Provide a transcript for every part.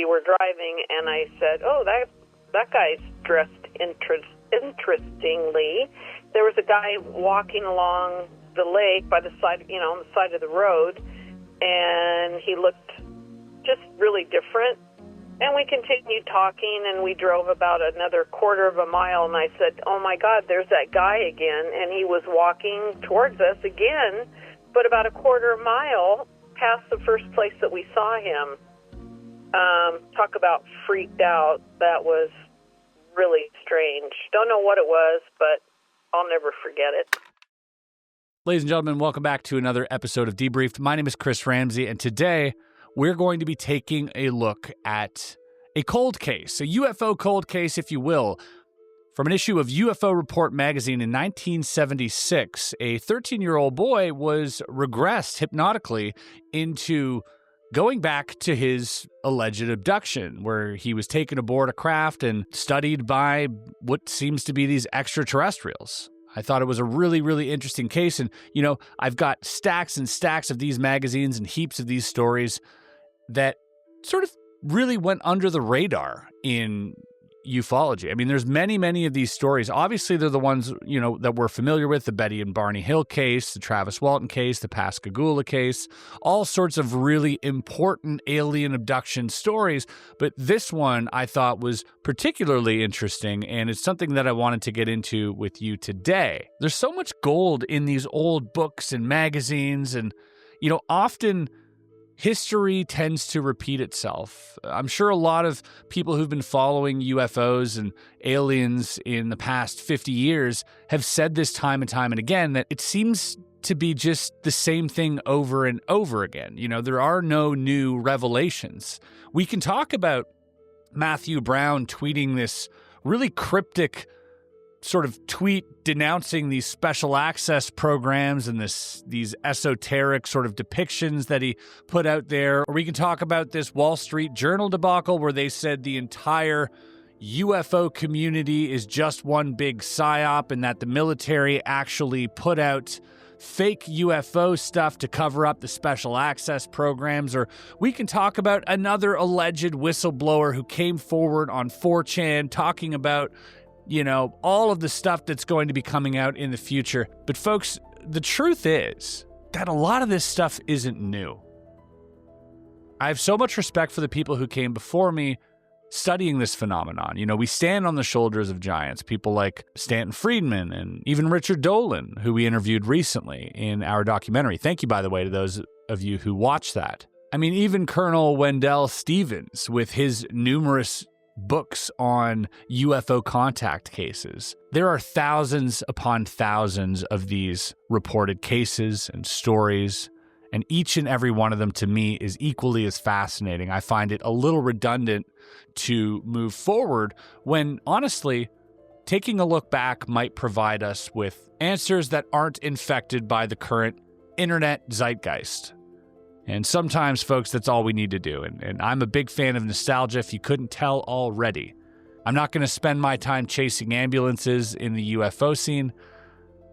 were driving, and I said, "Oh, that guy's dressed interestingly." There was a guy walking along the lake by the side, on the side of the road, and he looked just really different. And we continued talking, and we drove about another quarter of a mile, and I said, "Oh, my God, there's that guy again." And he was walking towards us again, but about a quarter mile past the first place that we saw him. Talk about freaked out. That was really strange. Don't know what it was, but I'll never forget it. Ladies and gentlemen, welcome back to another episode of Debriefed. My name is Chris Ramsey, and today we're going to be taking a look at a cold case, a UFO cold case, if you will. From an issue of UFO Report magazine in 1976, a 13-year-old boy was regressed hypnotically into going back to his alleged abduction, where he was taken aboard a craft and studied by what seems to be these extraterrestrials. I thought it was a really, really interesting case, and, I've got stacks and stacks of these magazines and heaps of these stories that sort of really went under the radar in ufology. I mean, there's many, many of these stories. Obviously, they're the ones, that we're familiar with, the Betty and Barney Hill case, the Travis Walton case, the Pascagoula case, all sorts of really important alien abduction stories. But this one I thought was particularly interesting, and it's something that I wanted to get into with you today. There's so much gold in these old books and magazines, and, often history tends to repeat itself. I'm sure a lot of people who've been following UFOs and aliens in the past 50 years have said this time and time and again, that it seems to be just the same thing over and over again. There are no new revelations. We can talk about Matthew Brown tweeting this really cryptic sort of tweet denouncing these special access programs and these esoteric sort of depictions that he put out there. Or we can talk about this Wall Street Journal debacle where they said the entire UFO community is just one big psyop and that the military actually put out fake UFO stuff to cover up the special access programs. Or we can talk about another alleged whistleblower who came forward on 4chan talking about all of the stuff that's going to be coming out in the future. But folks, the truth is that a lot of this stuff isn't new. I have so much respect for the people who came before me studying this phenomenon. We stand on the shoulders of giants, people like Stanton Friedman and even Richard Dolan, who we interviewed recently in our documentary. Thank you, by the way, to those of you who watched that. I mean, even Colonel Wendell Stevens with his numerous books on UFO contact cases. There are thousands upon thousands of these reported cases and stories, and each and every one of them to me is equally as fascinating. I find it a little redundant to move forward when, honestly, taking a look back might provide us with answers that aren't infected by the current internet zeitgeist. And sometimes, folks, that's all we need to do. And I'm a big fan of nostalgia, if you couldn't tell already. I'm not going to spend my time chasing ambulances in the UFO scene.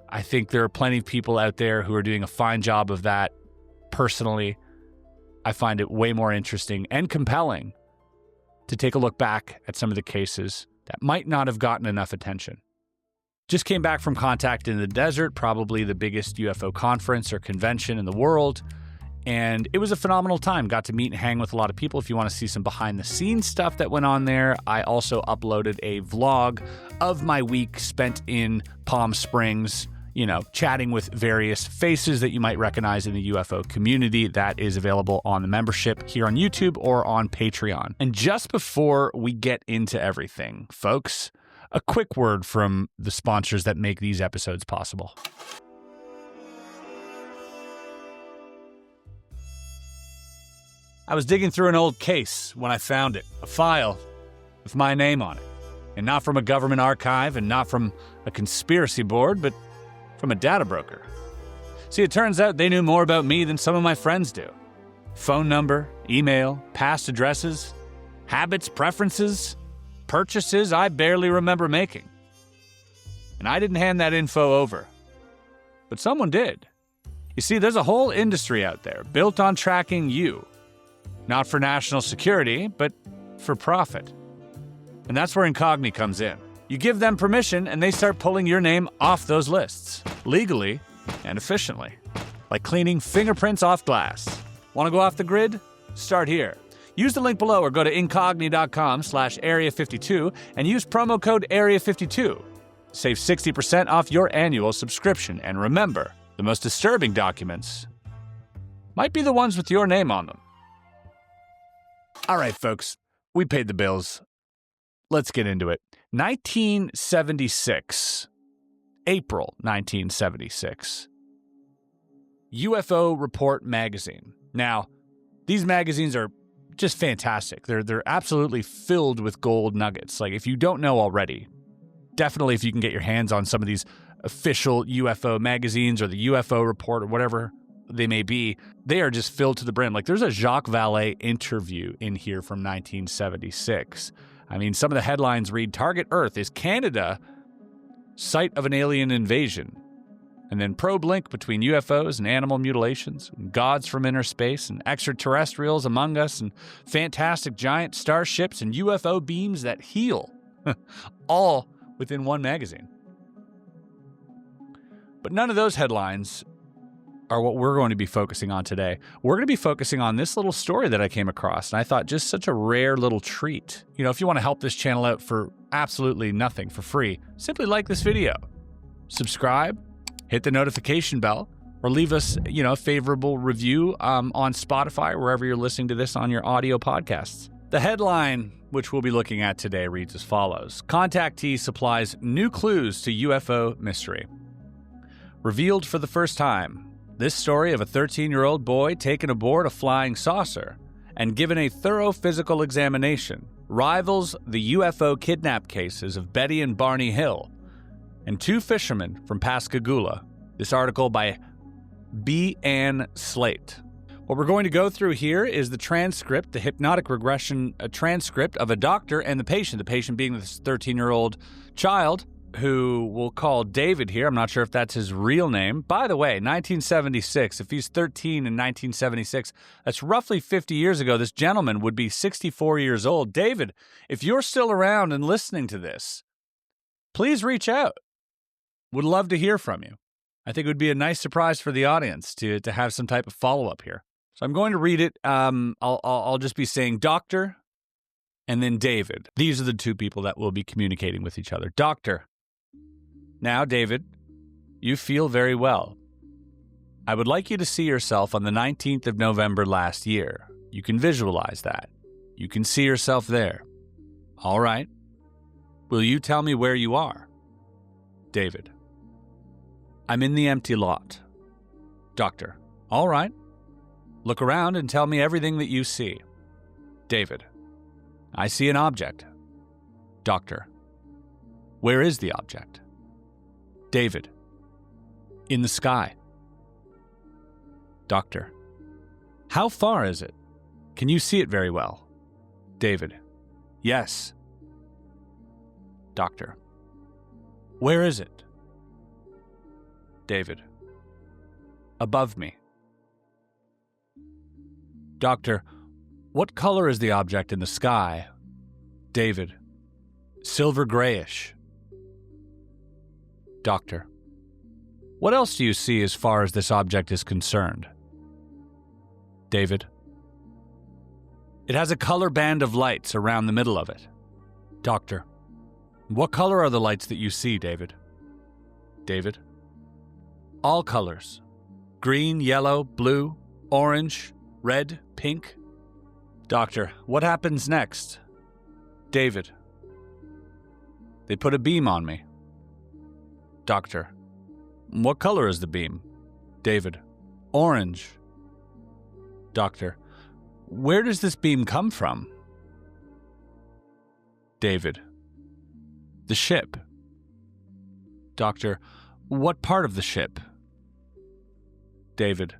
I think there are plenty of people out there who are doing a fine job of that. Personally, I find it way more interesting and compelling to take a look back at some of the cases that might not have gotten enough attention. Just came back from Contact in the Desert, probably the biggest UFO conference or convention in the world. And it was a phenomenal time. Got to meet and hang with a lot of people. If you want to see some behind-the-scenes stuff that went on there, I also uploaded a vlog of my week spent in Palm Springs, chatting with various faces that you might recognize in the UFO community. That is available on the membership here on YouTube or on Patreon. And just before we get into everything, folks, a quick word from the sponsors that make these episodes possible. I was digging through an old case when I found it, a file with my name on it, and not from a government archive and not from a conspiracy board, but from a data broker. See, it turns out they knew more about me than some of my friends do. Phone number, email, past addresses, habits, preferences, purchases I barely remember making. And I didn't hand that info over, but someone did. You see, there's a whole industry out there built on tracking you. Not for national security, but for profit. And that's where Incogni comes in. You give them permission and they start pulling your name off those lists, legally and efficiently, like cleaning fingerprints off glass. Want to go off the grid? Start here. Use the link below or go to incogni.com/area52 and use promo code area52. Save 60% off your annual subscription. And remember, the most disturbing documents might be the ones with your name on them. All right, folks, we paid the bills. Let's get into it. 1976, April 1976. UFO Report magazine. Now, these magazines are just fantastic. They're absolutely filled with gold nuggets. Like, if you don't know already, definitely if you can get your hands on some of these official UFO magazines or the UFO Report or whatever they may be, they are just filled to the brim. Like, there's a Jacques Vallée interview in here from 1976. I mean, some of the headlines read, Target Earth, is Canada site of an alien invasion? And then probe link between UFOs and animal mutilations, and gods from inner space, and extraterrestrials among us, and fantastic giant starships, and UFO beams that heal. All within one magazine. But none of those headlines are what we're going to be focusing on today. We're going to be focusing on this little story that I came across, and I thought just such a rare little treat. You know, if you want to help this channel out for absolutely nothing, for free, simply like this video, subscribe, hit the notification bell, or leave us, a favorable review on Spotify, wherever you're listening to this on your audio podcasts. The headline, which we'll be looking at today, reads as follows. Contactee supplies new clues to UFO mystery. Revealed for the first time, this story of a 13-year-old boy taken aboard a flying saucer and given a thorough physical examination rivals the UFO kidnap cases of Betty and Barney Hill and two fishermen from Pascagoula. This article by B. Ann Slate. What we're going to go through here is the transcript, the hypnotic regression transcript of a doctor and the patient being this 13-year-old child, who we'll call David here. I'm not sure if that's his real name. By the way, 1976, if he's 13 in 1976, that's roughly 50 years ago. This gentleman would be 64 years old. David, if you're still around and listening to this, please reach out. Would love to hear from you. I think it would be a nice surprise for the audience to have some type of follow-up here. So I'm going to read it. I'll just be saying doctor and then David. These are the two people that will be communicating with each other. Doctor. Now, David, you feel very well. I would like you to see yourself on the 19th of November last year. You can visualize that. You can see yourself there. All right. Will you tell me where you are? David. I'm in the empty lot. Doctor. All right. Look around and tell me everything that you see. David. I see an object. Doctor. Where is the object? David. In the sky. Doctor. How far is it? Can you see it very well? David. Yes. Doctor. Where is it? David. Above me. Doctor. What color is the object in the sky? David. Silver grayish. Doctor. What else do you see as far as this object is concerned? David. It has a color band of lights around the middle of it. Doctor. What color are the lights that you see, David? David. All colors. Green, yellow, blue, orange, red, pink. Doctor. What happens next? David. They put a beam on me. Doctor. What color is the beam? David. Orange. Doctor. Where does this beam come from? David. The ship. Doctor. What part of the ship? David.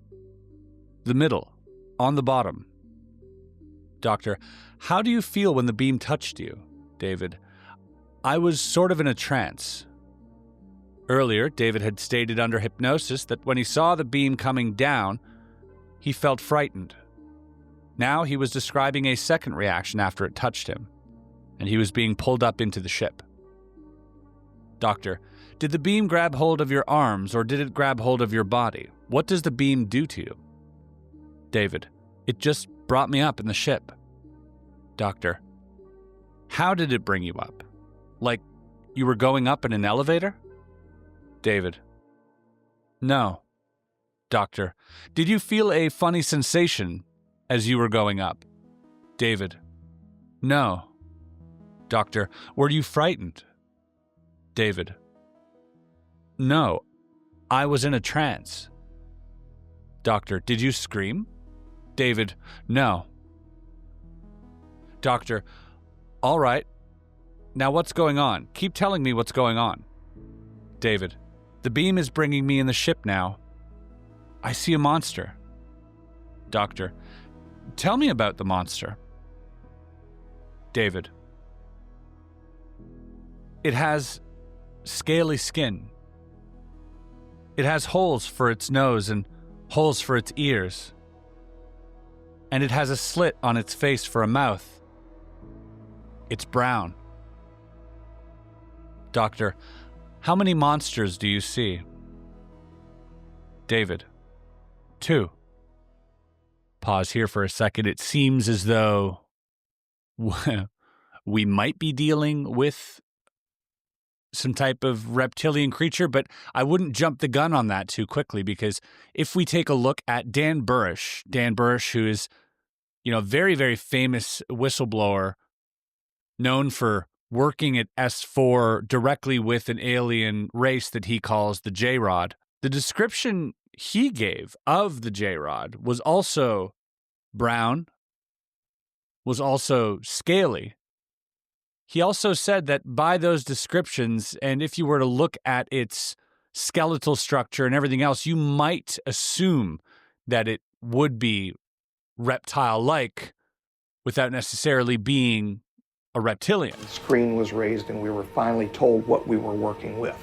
The middle. On the bottom. Doctor. How do you feel when the beam touched you? David. I was sort of in a trance. Earlier, David had stated under hypnosis that when he saw the beam coming down, he felt frightened. Now he was describing a second reaction after it touched him, and he was being pulled up into the ship. Doctor, did the beam grab hold of your arms or did it grab hold of your body? What does the beam do to you? David, it just brought me up in the ship. Doctor, how did it bring you up? Like you were going up in an elevator? David, no. Doctor, did you feel a funny sensation as you were going up? David, no. Doctor, were you frightened? David, no. I was in a trance. Doctor, did you scream? David, no. Doctor, all right. Now what's going on? Keep telling me what's going on. David, the beam is bringing me in the ship now. I see a monster. Doctor, tell me about the monster. David, it has scaly skin. It has holes for its nose and holes for its ears. And it has a slit on its face for a mouth. It's brown. Doctor, how many monsters do you see? David, 2. Pause here for a second. It seems as though we might be dealing with some type of reptilian creature, but I wouldn't jump the gun on that too quickly, because if we take a look at Dan Burish, who is, very, very famous whistleblower, known for working at S4 directly with an alien race that he calls the J-Rod. The description he gave of the J-Rod was also brown, was also scaly. He also said that by those descriptions, and if you were to look at its skeletal structure and everything else, you might assume that it would be reptile-like without necessarily being a reptilian. The screen was raised and we were finally told what we were working with.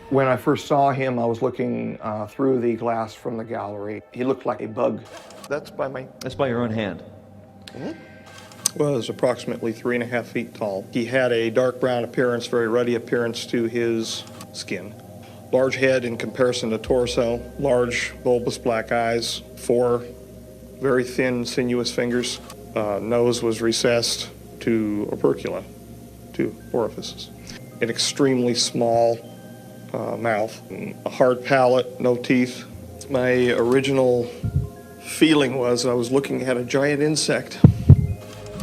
When I first saw him, I was looking through the glass from the gallery. He looked like a bug. That's by your own hand. Mm-hmm. Well, he was approximately 3.5 feet tall. He had a dark brown appearance, very ruddy appearance to his skin. Large head in comparison to torso, large bulbous black eyes, 4 very thin sinuous fingers. Nose was recessed to opercula, 2 orifices. An extremely small mouth, a hard palate, no teeth. My original feeling was I was looking at a giant insect.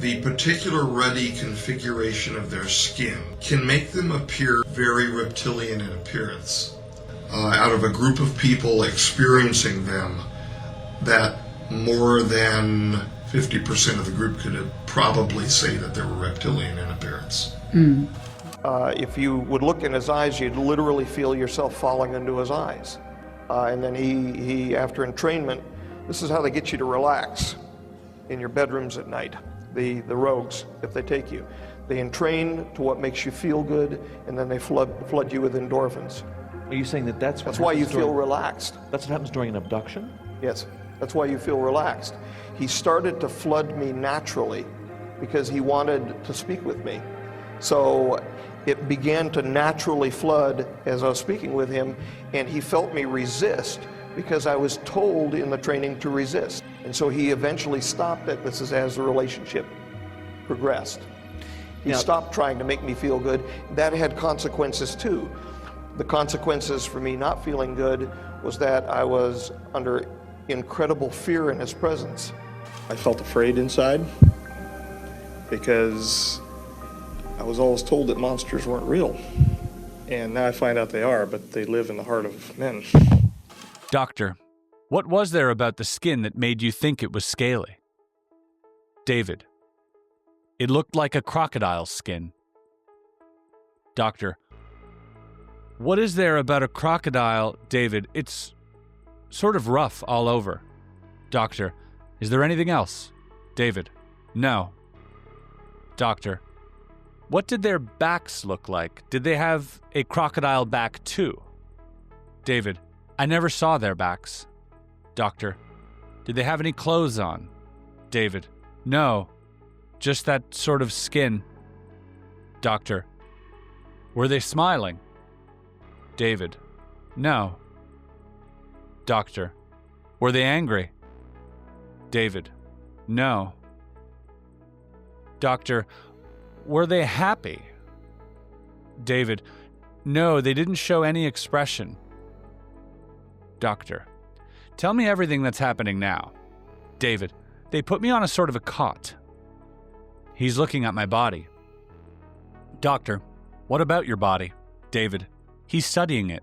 The particular ruddy configuration of their skin can make them appear very reptilian in appearance. Out of a group of people experiencing them, that more than 50% of the group could probably say that they were reptilian in appearance. Mm. If you would look in his eyes, you'd literally feel yourself falling into his eyes. And then he, after entrainment, this is how they get you to relax in your bedrooms at night. The rogues, if they take you. They entrain to what makes you feel good, and then they flood you with endorphins. Are you saying that that's why you feel relaxed? That's what happens during an abduction? Yes, that's why you feel relaxed. He started to flood me naturally because he wanted to speak with me. So it began to naturally flood as I was speaking with him, and he felt me resist because I was told in the training to resist. And so he eventually stopped it. This is as the relationship progressed. He stopped trying to make me feel good. That had consequences too. The consequences for me not feeling good was that I was under incredible fear in his presence. I felt afraid inside because I was always told that monsters weren't real. And now I find out they are, but they live in the heart of men. Doctor, what was there about the skin that made you think it was scaly? David, it looked like a crocodile's skin. Doctor, what is there about a crocodile, David? It's sort of rough all over. Doctor, is there anything else? David, no. Doctor, what did their backs look like? Did they have a crocodile back too? David, I never saw their backs. Doctor, did they have any clothes on? David, no, just that sort of skin. Doctor, were they smiling? David, no. Doctor, were they angry? David, no. Doctor, were they happy? David, no, they didn't show any expression. Doctor, tell me everything that's happening now. David, they put me on a sort of a cot. He's looking at my body. Doctor, what about your body? David, he's studying it.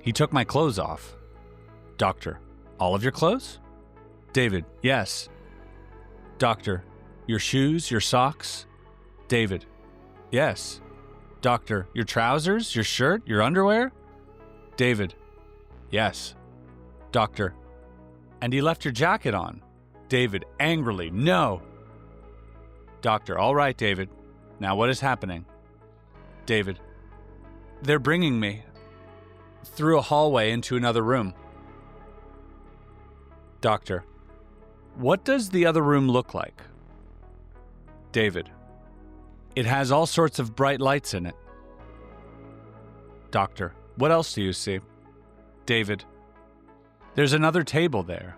He took my clothes off. Doctor, all of your clothes? David, yes. Doctor, your shoes, your socks? David, yes. Doctor, your trousers, your shirt, your underwear? David, yes. Doctor, and he left your jacket on? David, angrily, no. Doctor, all right, David. Now what is happening? David, they're bringing me through a hallway into another room. Doctor, what does the other room look like? David, it has all sorts of bright lights in it. Doctor, what else do you see? David, there's another table there.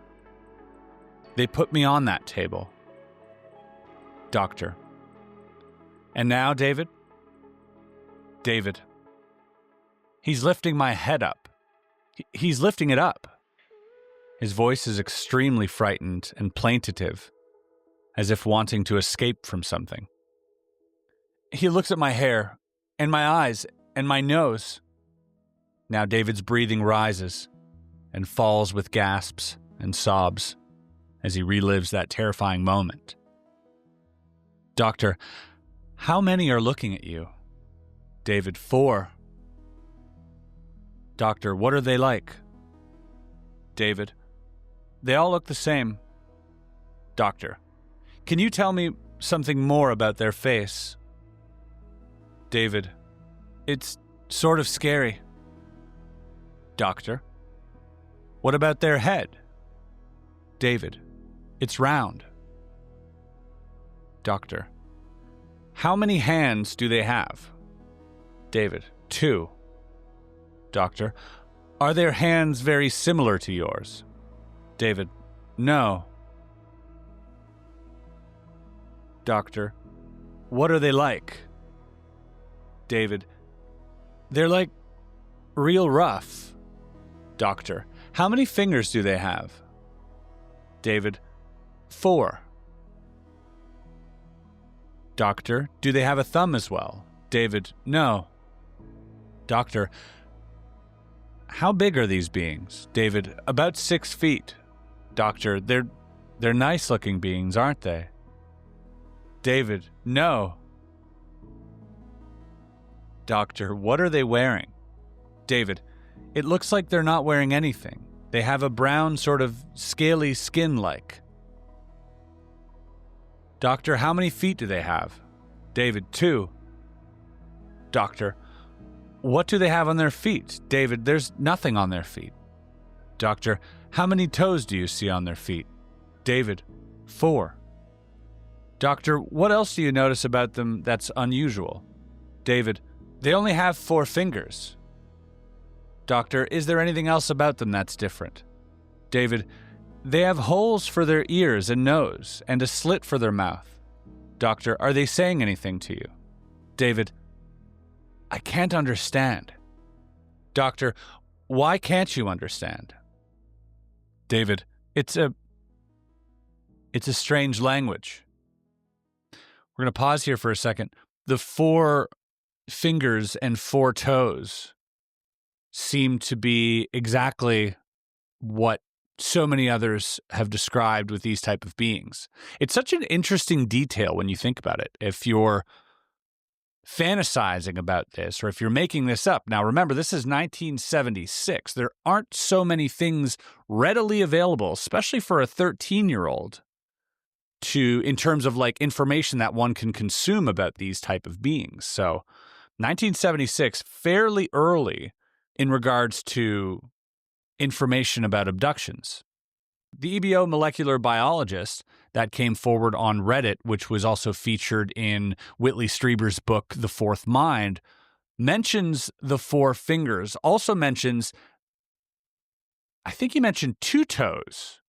They put me on that table. Doctor, and now, David? David, he's lifting my head up. He's lifting it up. His voice is extremely frightened and plaintive, as if wanting to escape from something. He looks at my hair, and my eyes, and my nose. Now David's breathing rises and falls with gasps and sobs as he relives that terrifying moment. Doctor, how many are looking at you? David, 4. Doctor, what are they like? David, they all look the same. Doctor, can you tell me something more about their face? David, it's sort of scary. Doctor, what about their head? David, it's round. Doctor, how many hands do they have? David, 2. Doctor, are their hands very similar to yours? David, no. Doctor, what are they like? David, they're like real rough. Doctor, how many fingers do they have? David, 4. Doctor, do they have a thumb as well? David, no. Doctor, how big are these beings? David, about 6 feet. Doctor, they're nice-looking beings, aren't they? David, no. Doctor, what are they wearing? David, it looks like they're not wearing anything. They have a brown sort of scaly skin-like. Doctor, how many feet do they have? David, 2. Doctor, what do they have on their feet? David, there's nothing on their feet. Doctor, how many toes do you see on their feet? David, 4. Doctor, what else do you notice about them that's unusual? David, they only have 4 fingers. Doctor, is there anything else about them that's different? David, they have holes for their ears and nose and a slit for their mouth. Doctor, are they saying anything to you? David, I can't understand. Doctor, why can't you understand? David, it's a strange language. We're going to pause here for a second. The 4 fingers and 4 toes seem to be exactly what so many others have described with these type of beings. It's such an interesting detail when you think about it. If you're fantasizing about this, or if you're making this up. Now, remember, this is 1976. There aren't so many things readily available, especially for a 13-year-old, in terms of like information that one can consume about these type of beings. So 1976, fairly early in regards to information about abductions. The EBO molecular biologist that came forward on Reddit, which was also featured in Whitley Strieber's book, The Fourth Mind, mentions the 4 fingers, also mentions, I think he mentioned 2 toes,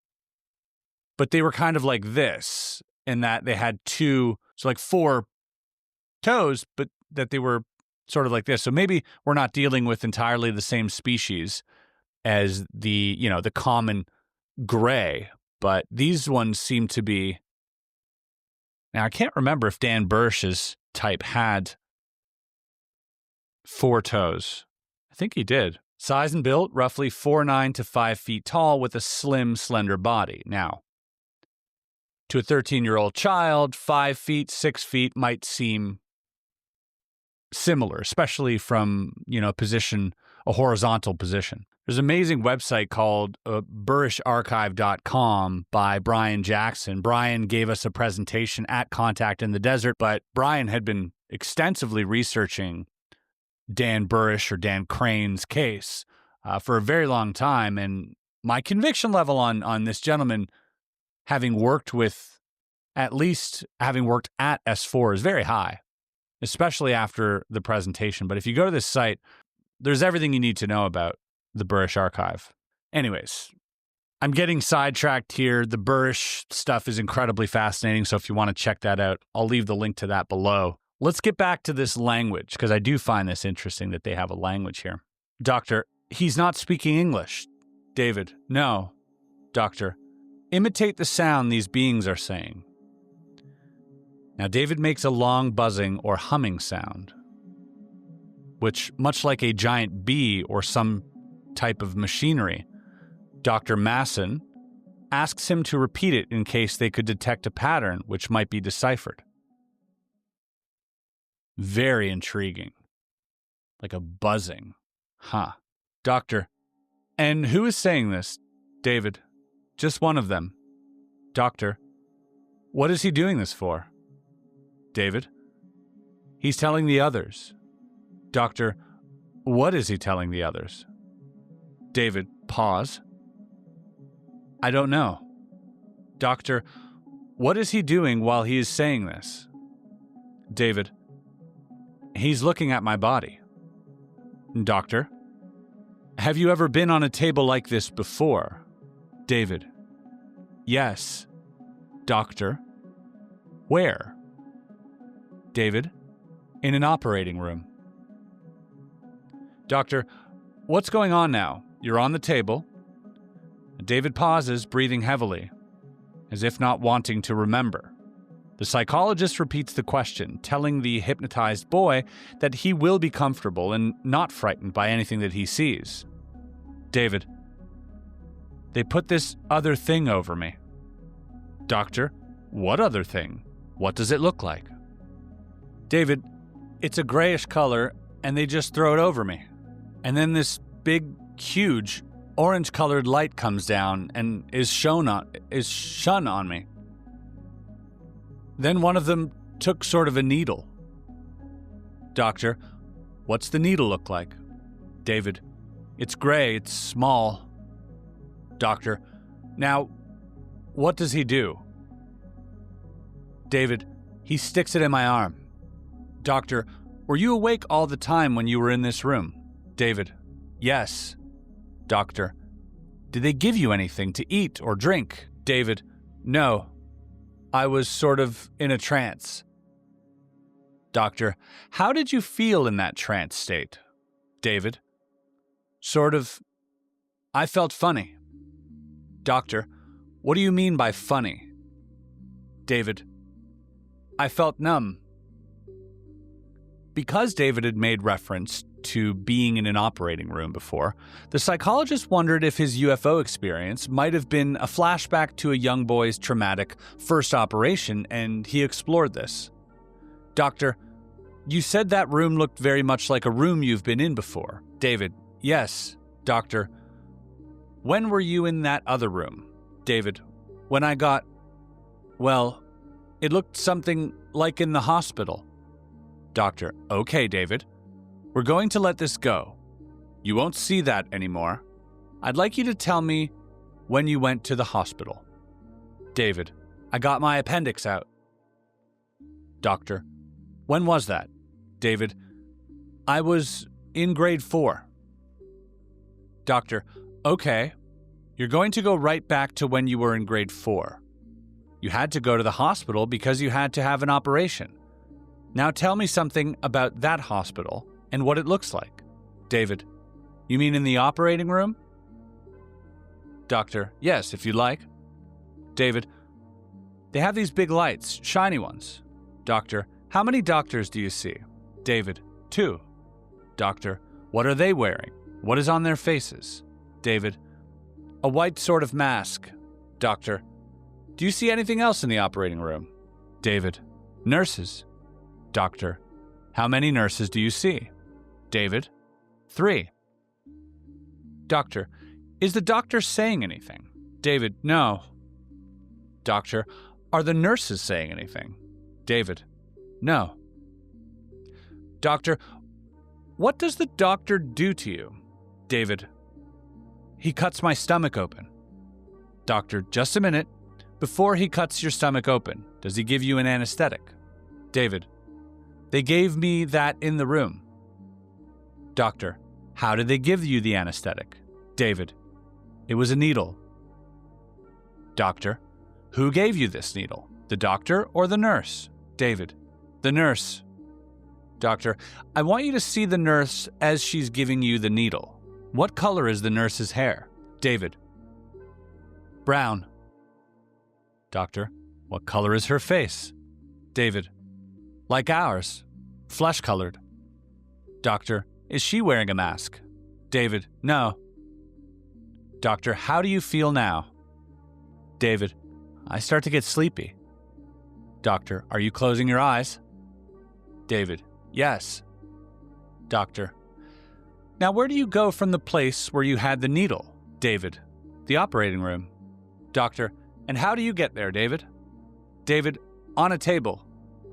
but they were kind of like this, in that they had 2, so like 4 toes, but that they were sort of like this. So maybe we're not dealing with entirely the same species as the common gray, but these ones seem to be. Now, I can't remember if Dan Bursch's type had 4 toes. I think he did. Size and build, roughly 4'9" to 5 feet tall with a slim, slender body. Now, to a 13-year-old child, 5 feet, 6 feet might seem similar, especially from, a horizontal position. There's an amazing website called burisharchive.com by Brian Jackson. Brian gave us a presentation at Contact in the Desert, but Brian had been extensively researching Dan Burish or Dan Crane's case for a very long time. And my conviction level on this gentleman, having worked at S4, is very high, especially after the presentation. But if you go to this site, there's everything you need to know about the Burish Archive. Anyways, I'm getting sidetracked here. The Burish stuff is incredibly fascinating, so if you want to check that out, I'll leave the link to that below. Let's get back to this language, because I do find this interesting that they have a language here. Doctor, he's not speaking English. David, no. Doctor, imitate the sound these beings are saying. Now, David makes a long buzzing or humming sound, which, much like a giant bee or some type of machinery, Dr. Masson asks him to repeat it in case they could detect a pattern which might be deciphered. Very intriguing. Like a buzzing. Huh. Doctor, and who is saying this? David, just one of them. Doctor, what is he doing this for? David, he's telling the others. Doctor, what is he telling the others? David, pause. I don't know. Doctor, what is he doing while he is saying this? David, he's looking at my body. Doctor, have you ever been on a table like this before? David, yes. Doctor, where? David, in an operating room. Doctor, what's going on now? You're on the table. David pauses, breathing heavily, as if not wanting to remember. The psychologist repeats the question, telling the hypnotized boy that he will be comfortable and not frightened by anything that he sees. David, they put this other thing over me. Doctor, what other thing? What does it look like? David, it's a grayish color, and they just throw it over me. And then this big, huge, orange-colored light comes down and is shone on me. Then one of them took sort of a needle. Doctor, what's the needle look like? David, it's gray, it's small. Doctor, now, what does he do? David, he sticks it in my arm. Doctor, were you awake all the time when you were in this room? David, yes. Doctor, did they give you anything to eat or drink? David, no. I was sort of in a trance. Doctor, how did you feel in that trance state? David, I felt funny. Doctor, what do you mean by funny? David, I felt numb. Because David had made reference to being in an operating room before, the psychologist wondered if his UFO experience might have been a flashback to a young boy's traumatic first operation, and he explored this. Doctor, you said that room looked very much like a room you've been in before. David, yes. Doctor, when were you in that other room? David, when I got, it looked something like in the hospital. Doctor, okay, David. We're going to let this go. You won't see that anymore. I'd like you to tell me when you went to the hospital. David, I got my appendix out. Doctor, when was that? David, I was in grade 4. Doctor, okay. You're going to go right back to when you were in grade 4. You had to go to the hospital because you had to have an operation. Now tell me something about that hospital and what it looks like. David, you mean in the operating room? Doctor, yes, if you like. David, they have these big lights, shiny ones. Doctor, how many doctors do you see? David, 2. Doctor, what are they wearing? What is on their faces? David, a white sort of mask. Doctor, do you see anything else in the operating room? David, nurses. Doctor, how many nurses do you see? David, 3. Doctor, is the doctor saying anything? David, no. Doctor, are the nurses saying anything? David, no. Doctor, what does the doctor do to you? David, he cuts my stomach open. Doctor, just a minute. Before he cuts your stomach open, does he give you an anesthetic? David, they gave me that in the room. Doctor, how did they give you the anesthetic? David, it was a needle. Doctor, who gave you this needle? The doctor or the nurse? David, the nurse. Doctor, I want you to see the nurse as she's giving you the needle. What color is the nurse's hair? David, brown. Doctor, what color is her face? David, like ours, flesh-colored. Doctor, is she wearing a mask? David, no. Doctor, how do you feel now? David, I start to get sleepy. Doctor, are you closing your eyes? David, yes. Doctor, now where do you go from the place where you had the needle? David, the operating room. Doctor, and how do you get there, David? David, on a table.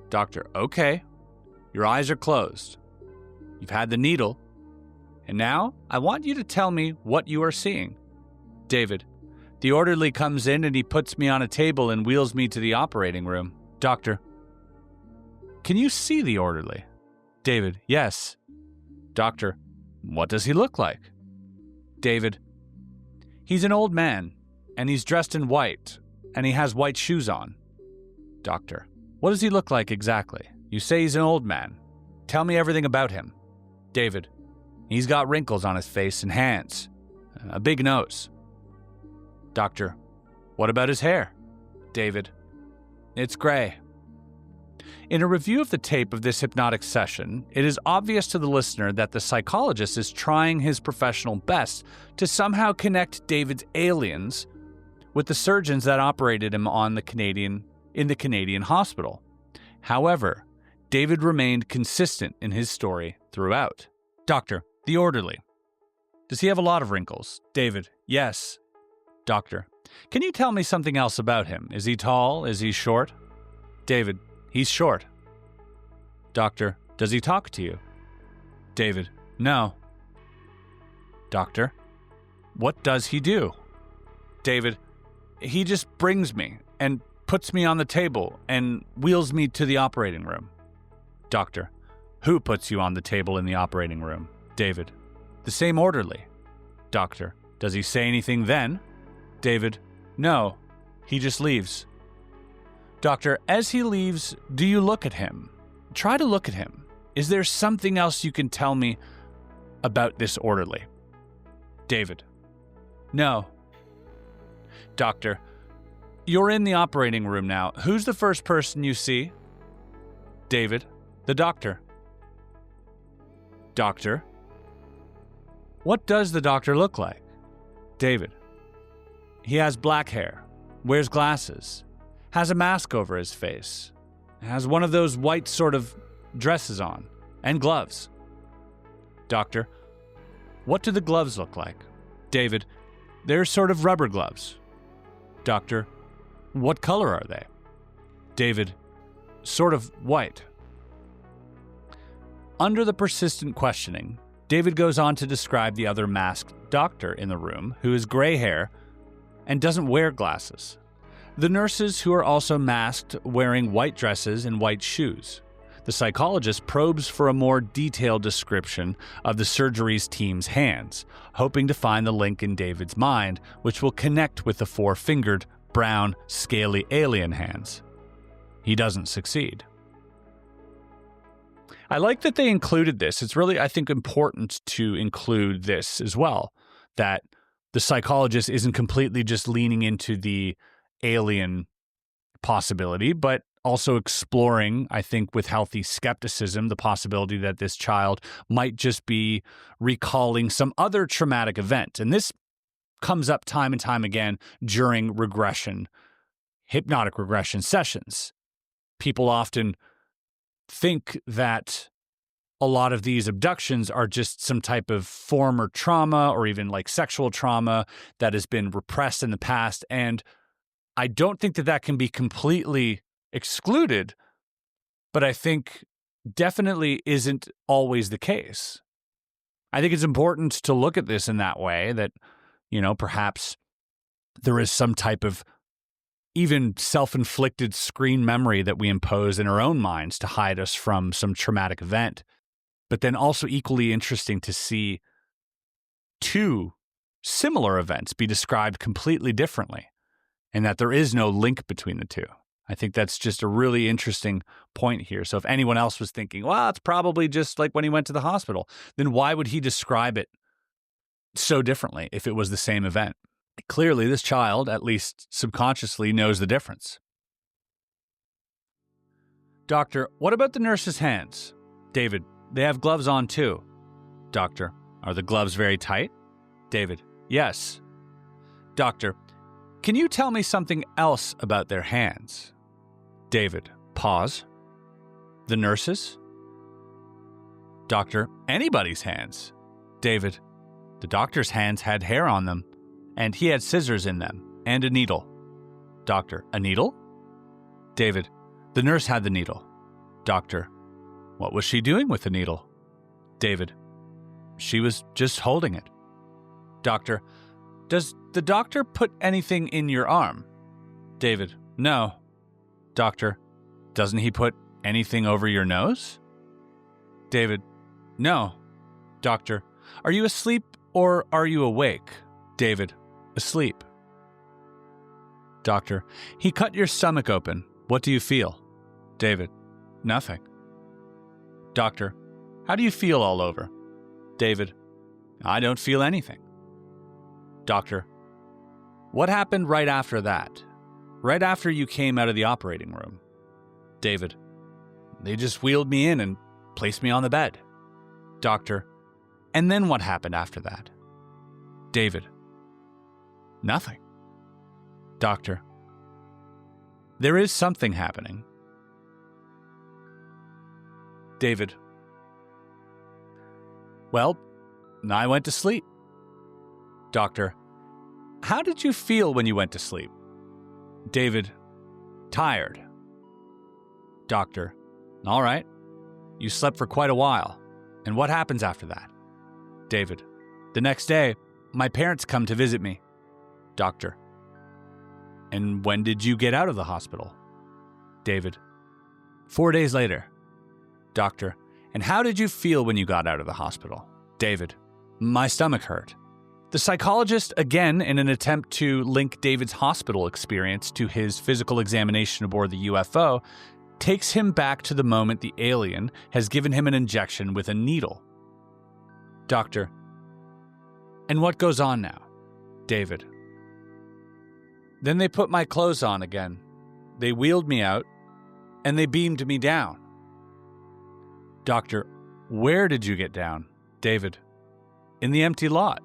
Doctor, okay. Your eyes are closed. You've had the needle. And now I want you to tell me what you are seeing. David, the orderly comes in and he puts me on a table and wheels me to the operating room. Doctor, can you see the orderly? David, yes. Doctor, what does he look like? David, he's an old man, and he's dressed in white, and he has white shoes on. Doctor, what does he look like exactly? You say he's an old man. Tell me everything about him. David, he's got wrinkles on his face and hands, a big nose. Doctor, what about his hair? David, it's gray. In a review of the tape of this hypnotic session, it is obvious to the listener that the psychologist is trying his professional best to somehow connect David's aliens with the surgeons that operated him in the Canadian hospital. However, David remained consistent in his story throughout. Doctor, the orderly. Does he have a lot of wrinkles? David, yes. Doctor, can you tell me something else about him? Is he tall? Is he short? David, he's short. Doctor, does he talk to you? David, no. Doctor, what does he do? David, he just brings me and puts me on the table and wheels me to the operating room. Doctor, who puts you on the table in the operating room? David, the same orderly. Doctor, does he say anything then? David, no, he just leaves. Doctor, as he leaves, do you look at him? Try to look at him. Is there something else you can tell me about this orderly? David, no. Doctor, you're in the operating room now. Who's the first person you see? David, the doctor. Doctor, what does the doctor look like? David, he has black hair, wears glasses, has a mask over his face, has one of those white sort of dresses on, and gloves. Doctor, what do the gloves look like? David, they're sort of rubber gloves. Doctor, what color are they? David, sort of white. Under the persistent questioning, David goes on to describe the other masked doctor in the room who has gray hair and doesn't wear glasses. The nurses, who are also masked, wearing white dresses and white shoes. The psychologist probes for a more detailed description of the surgery's team's hands, hoping to find the link in David's mind, which will connect with the four-fingered, brown, scaly alien hands. He doesn't succeed. I like that they included this. It's really, I think, important to include this as well, that the psychologist isn't completely just leaning into the alien possibility, but also exploring, I think, with healthy skepticism, the possibility that this child might just be recalling some other traumatic event. And this comes up time and time again during regression, hypnotic regression sessions. People often think that a lot of these abductions are just some type of former trauma or even like sexual trauma that has been repressed in the past. And I don't think that that can be completely excluded, but I think definitely isn't always the case. I think it's important to look at this in that way, that, you know, perhaps there is some type of even self-inflicted screen memory that we impose in our own minds to hide us from some traumatic event. But then also equally interesting to see two similar events be described completely differently, and that there is no link between the two. I think that's just a really interesting point here. So if anyone else was thinking, well, it's probably just like when he went to the hospital, then why would he describe it so differently if it was the same event? Clearly, this child, at least subconsciously, knows the difference. Doctor, what about the nurse's hands? David, they have gloves on too. Doctor, are the gloves very tight? David, yes. Doctor, can you tell me something else about their hands? David, pause. The nurses? Doctor, anybody's hands. David, the doctor's hands had hair on them, and he had scissors in them, and a needle. Doctor, a needle? David, the nurse had the needle. Doctor, what was she doing with the needle? David, she was just holding it. Doctor, does the doctor put anything in your arm? David, no. Doctor, doesn't he put anything over your nose? David, no. Doctor, are you asleep or are you awake? David, asleep. Doctor, he cut your stomach open. What do you feel? David, nothing. Doctor, how do you feel all over? David, I don't feel anything. Doctor, what happened right after that? Right after you came out of the operating room? David, they just wheeled me in and placed me on the bed. Doctor, and then what happened after that? David, nothing. Doctor, there is something happening. David, well, I went to sleep. Doctor, how did you feel when you went to sleep? David, tired. Doctor, all right. You slept for quite a while. And what happens after that? David, the next day, my parents come to visit me. Doctor, and when did you get out of the hospital? David, 4 days later. Doctor, and how did you feel when you got out of the hospital? David, my stomach hurt. The psychologist, again in an attempt to link David's hospital experience to his physical examination aboard the UFO, takes him back to the moment the alien has given him an injection with a needle. Doctor, and what goes on now? David, then they put my clothes on again. They wheeled me out, and they beamed me down. Doctor, where did you get down? David, in the empty lot.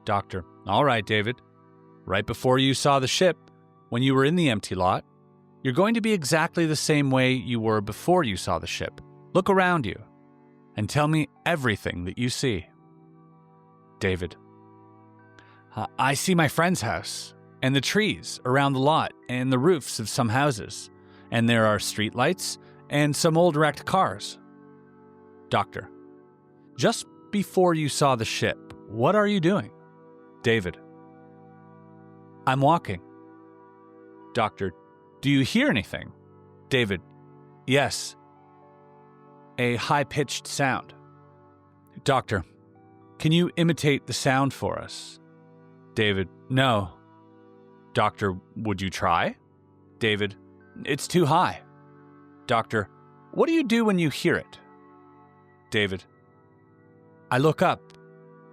Doctor, all right, David. Right before you saw the ship, when you were in the empty lot, you're going to be exactly the same way you were before you saw the ship. Look around you and tell me everything that you see. David, I see my friend's house and the trees around the lot and the roofs of some houses, and there are streetlights and some old wrecked cars. Doctor, just before you saw the ship, what are you doing? David, I'm walking. Doctor, do you hear anything? David, yes. A high-pitched sound. Doctor, can you imitate the sound for us? David, no. Doctor, would you try? David, it's too high. Doctor, what do you do when you hear it? David, I look up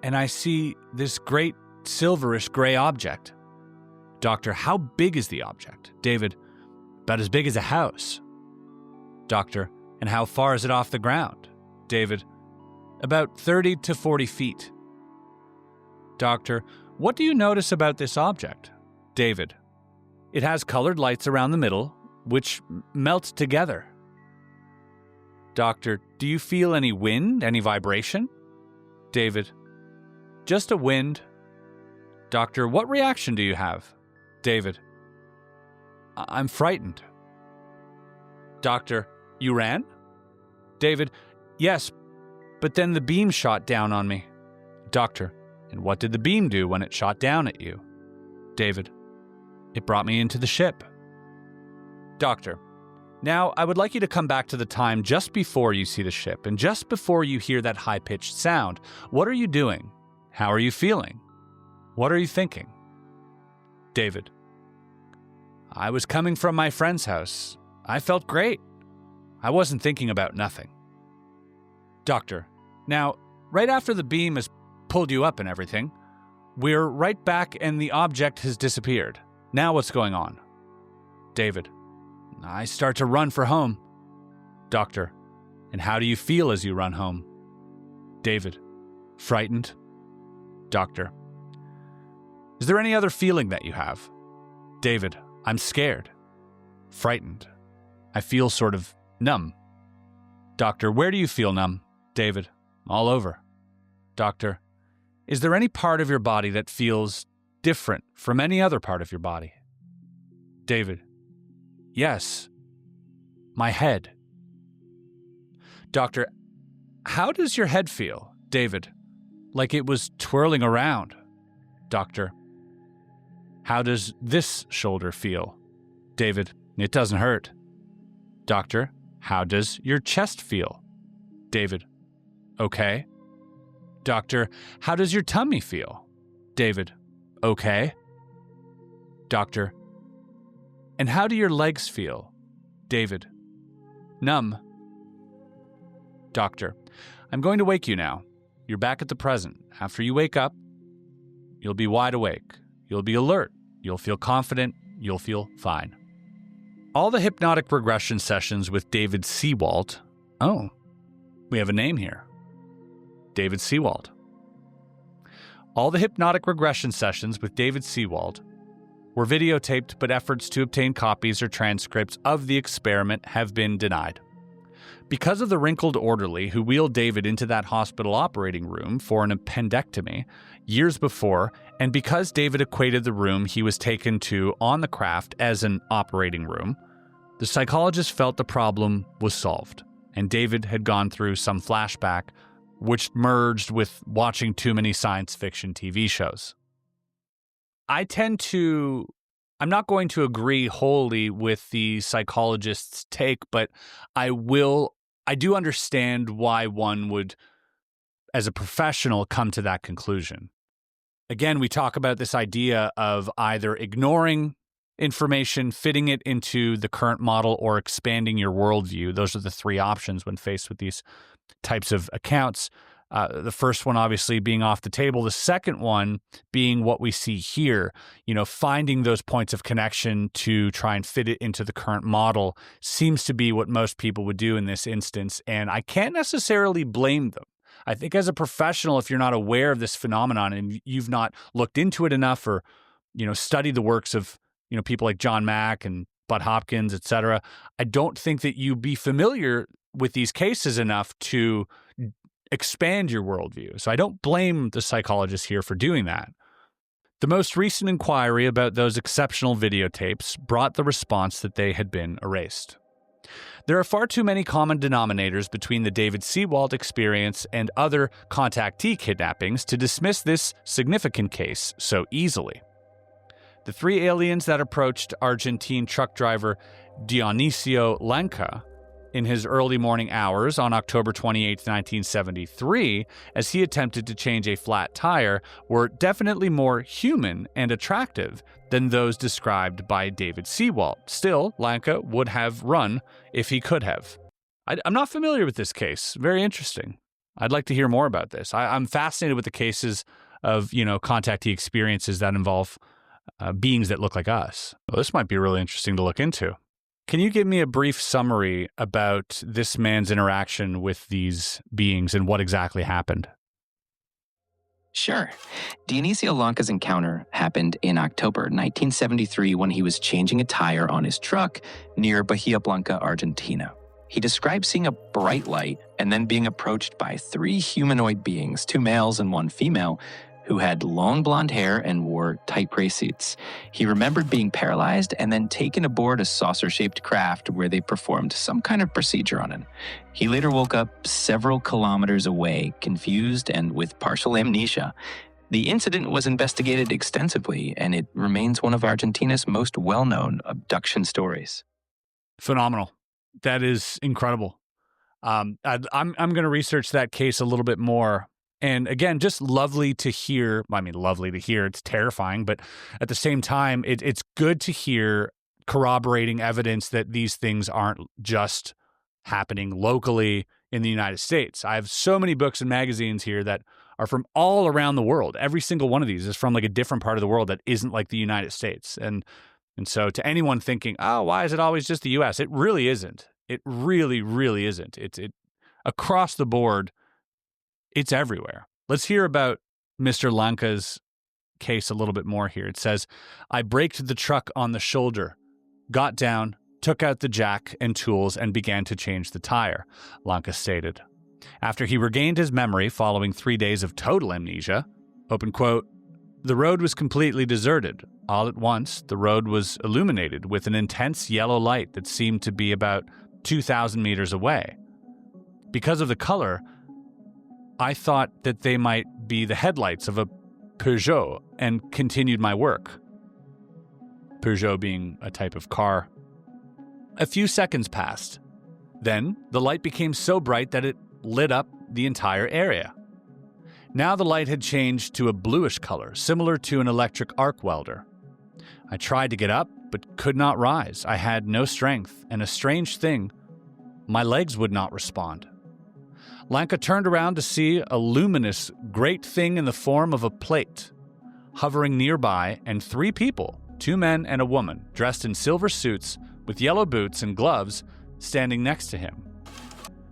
and I see this great silverish gray object. Doctor, how big is the object? David, about as big as a house. Doctor, and how far is it off the ground? David, about 30 to 40 feet. Doctor, what do you notice about this object? David, it has colored lights around the middle, which melt together. Doctor, do you feel any wind, any vibration? David, just a wind. Doctor, what reaction do you have? David, I'm frightened. Doctor, you ran? David, yes, but then the beam shot down on me. Doctor, and what did the beam do when it shot down at you? David, it brought me into the ship. Doctor, now I would like you to come back to the time just before you see the ship and just before you hear that high-pitched sound. What are you doing? How are you feeling? What are you thinking? David, I was coming from my friend's house. I felt great. I wasn't thinking about nothing. Doctor, now, right after the beam has pulled you up and everything, we're right back and the object has disappeared. Now what's going on? David, I start to run for home. Doctor, and how do you feel as you run home? David, frightened. Doctor, is there any other feeling that you have? David, I'm scared. Frightened. I feel sort of numb. Doctor, where do you feel numb? David, all over. Doctor, is there any part of your body that feels different from any other part of your body? David, yes. My head. Doctor, how does your head feel? David, like it was twirling around. Doctor, how does this shoulder feel? David, it doesn't hurt. Doctor, how does your chest feel? David, okay. Doctor, how does your tummy feel? David, okay. Doctor, and how do your legs feel? David, numb. Doctor, I'm going to wake you now. You're back at the present. After you wake up, you'll be wide awake. You'll be alert. You'll feel confident. You'll feel fine. All the hypnotic regression sessions with David Seewaldt. Oh, we have a name here. David Seewaldt. All the hypnotic regression sessions with David Seewaldt were videotaped, but efforts to obtain copies or transcripts of the experiment have been denied. Because of the wrinkled orderly who wheeled David into that hospital operating room for an appendectomy years before, and because David equated the room he was taken to on the craft as an operating room, the psychologist felt the problem was solved, and David had gone through some flashback, which merged with watching too many science fiction TV shows. I'm not going to agree wholly with the psychologist's take, but I do understand why one would, as a professional, come to that conclusion. Again, we talk about this idea of either ignoring information, fitting it into the current model, or expanding your worldview. Those are the three options when faced with these types of accounts. The first one obviously being off the table. The second one being what we see here, finding those points of connection to try and fit it into the current model seems to be what most people would do in this instance. And I can't necessarily blame them. I think as a professional, if you're not aware of this phenomenon and you've not looked into it enough or, studied the works of, people like John Mack and Bud Hopkins, et cetera, I don't think that you be familiar with these cases enough to expand your worldview. So I don't blame the psychologists here for doing that. The most recent inquiry about those exceptional videotapes brought the response that they had been erased. There are far too many common denominators between the David Seewaldt experience and other contactee kidnappings to dismiss this significant case so easily. The three aliens that approached Argentine truck driver Dionisio Lanca in his early morning hours on October 28, 1973, as he attempted to change a flat tire, were definitely more human and attractive than those described by David Seewaldt. Still, Lanca would have run if he could have. I'm not familiar with this case. Very interesting. I'd like to hear more about this. I'm fascinated with the cases of, contactee experiences that involve beings that look like us. Well, this might be really interesting to look into. Can you give me a brief summary about this man's interaction with these beings and what exactly happened? Sure. Dionisio Lanca's encounter happened in October 1973 when he was changing a tire on his truck near Bahia Blanca, Argentina. He described seeing a bright light and then being approached by three humanoid beings, two males and one female, who had long blonde hair and wore tight gray suits. He remembered being paralyzed and then taken aboard a saucer-shaped craft where they performed some kind of procedure on him. He later woke up several kilometers away, confused and with partial amnesia. The incident was investigated extensively, and it remains one of Argentina's most well-known abduction stories. Phenomenal. That is incredible. I'm going to research that case a little bit more. And again, just lovely to hear. I mean, lovely to hear. It's terrifying, but at the same time, it's good to hear corroborating evidence that these things aren't just happening locally in the United States. I have so many books and magazines here that are from all around the world. Every single one of these is from like a different part of the world that isn't like the United States. And so to anyone thinking, oh, why is it always just the U.S.? It really isn't. It really, really isn't. It's across the board. It's everywhere. Let's hear about Mr. Lanca's case a little bit more here. It says, I braked the truck on the shoulder, got down, took out the jack and tools, and began to change the tire, Lanca stated. After he regained his memory following 3 days of total amnesia, open quote, the road was completely deserted. All at once, the road was illuminated with an intense yellow light that seemed to be about 2,000 meters away. Because of the color, I thought that they might be the headlights of a Peugeot and continued my work. Peugeot being a type of car. A few seconds passed. Then, the light became so bright that it lit up the entire area. Now the light had changed to a bluish color, similar to an electric arc welder. I tried to get up, but could not rise. I had no strength, and a strange thing, my legs would not respond. Lanca turned around to see a luminous, great thing in the form of a plate, hovering nearby, and 3 people, 2 men and a woman, dressed in silver suits with yellow boots and gloves, standing next to him.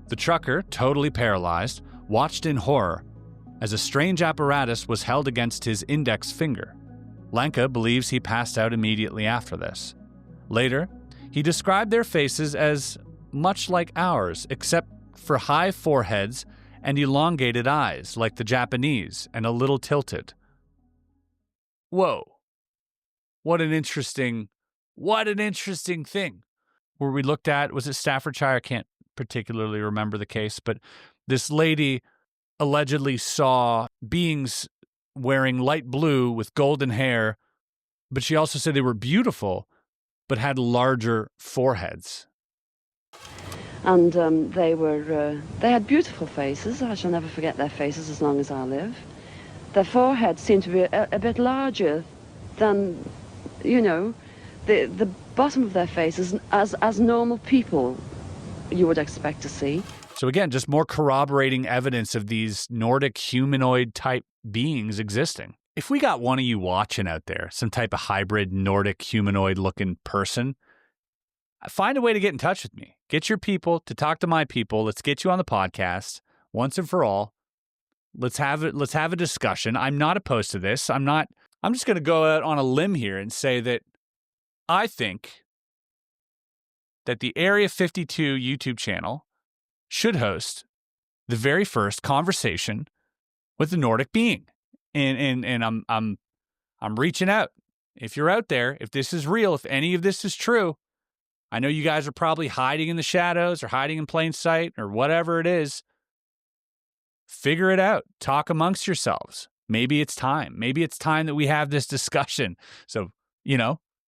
The trucker, totally paralyzed, watched in horror as a strange apparatus was held against his index finger. Lanca believes he passed out immediately after this. Later, he described their faces as much like ours, except for high foreheads and elongated eyes like the Japanese and a little tilted. Whoa. What an interesting thing. Where we looked at, was it Staffordshire? I can't particularly remember the case, but this lady allegedly saw beings wearing light blue with golden hair, but she also said they were beautiful, but had larger foreheads. And they had beautiful faces. I shall never forget their faces as long as I live. Their foreheads seemed to be a bit larger than, the bottom of their faces as normal people you would expect to see. So again, just more corroborating evidence of these Nordic humanoid type beings existing. If we got one of you watching out there, some type of hybrid Nordic humanoid looking person, find a way to get in touch with me. Get your people to talk to my people. Let's get you on the podcast once and for all. Let's have a discussion. I'm not opposed to this. I'm just going to go out on a limb here and say that I think that the Area 52 YouTube channel should host the very first conversation with the Nordic being. And I'm reaching out. If you're out there, if this is real, if any of this is true, I know you guys are probably hiding in the shadows or hiding in plain sight or whatever it is. Figure it out. Talk amongst yourselves. Maybe it's time. Maybe it's time that we have this discussion. So,